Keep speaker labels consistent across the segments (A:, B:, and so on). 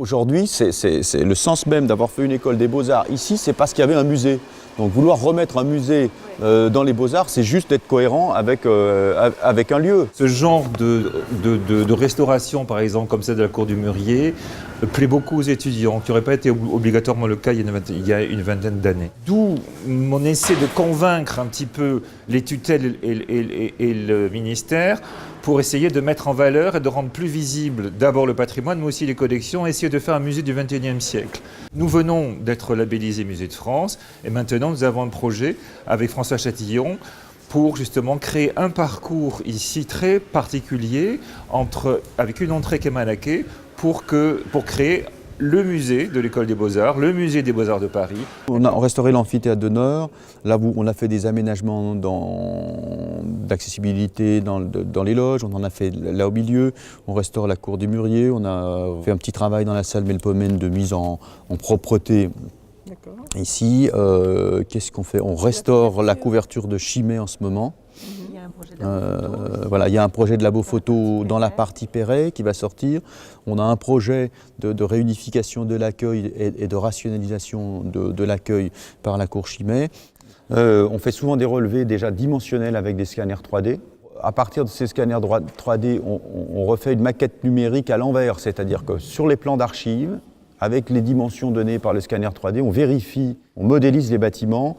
A: Aujourd'hui, c'est le sens même d'avoir fait une école des beaux-arts ici, c'est parce qu'il y avait un musée. Donc vouloir remettre un musée dans les beaux-arts, c'est juste être cohérent avec un lieu.
B: Ce genre de restauration, par exemple, comme celle de la Cour du Mûrier, plaît beaucoup aux étudiants, qui n'aurait pas été obligatoirement le cas il y a une vingtaine d'années. D'où mon essai de convaincre un petit peu les tutelles et le ministère pour essayer de mettre en valeur et de rendre plus visible d'abord le patrimoine, mais aussi les collections, et essayer de faire un musée du XXIe siècle. Nous venons d'être labellisés Musée de France, et maintenant nous avons un projet avec François Chatillon pour justement créer un parcours ici très particulier avec une entrée qui est Malaquais pour créer le musée de l'École des Beaux-Arts, le musée des Beaux-Arts de Paris.
A: On a restauré l'amphithéâtre de Nord, là où on a fait des aménagements d'accessibilité dans les loges, on en a fait là au milieu, on restaure la Cour du Mûrier, on a fait un petit travail dans la salle Melpomène de mise en propreté. Ici, qu'est-ce qu'on fait? On restaure la couverture de Chimay en ce moment. Voilà, il y a un projet de labo photo dans la partie Perret qui va sortir. On a un projet de réunification de l'accueil et de rationalisation de l'accueil par la cour Chimay. On fait souvent des relevés déjà dimensionnels avec des scanners 3D. À partir de ces scanners 3D, on refait une maquette numérique à l'envers, c'est-à-dire que sur les plans d'archives, avec les dimensions données par le scanner 3D, on vérifie, on modélise les bâtiments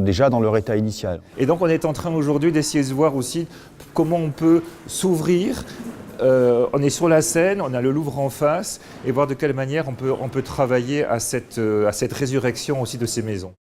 A: déjà dans leur état initial.
B: Et donc on est en train aujourd'hui d'essayer de voir aussi comment on peut s'ouvrir. On est sur la Seine, on a le Louvre en face, et voir de quelle manière on peut travailler à cette résurrection aussi de ces maisons.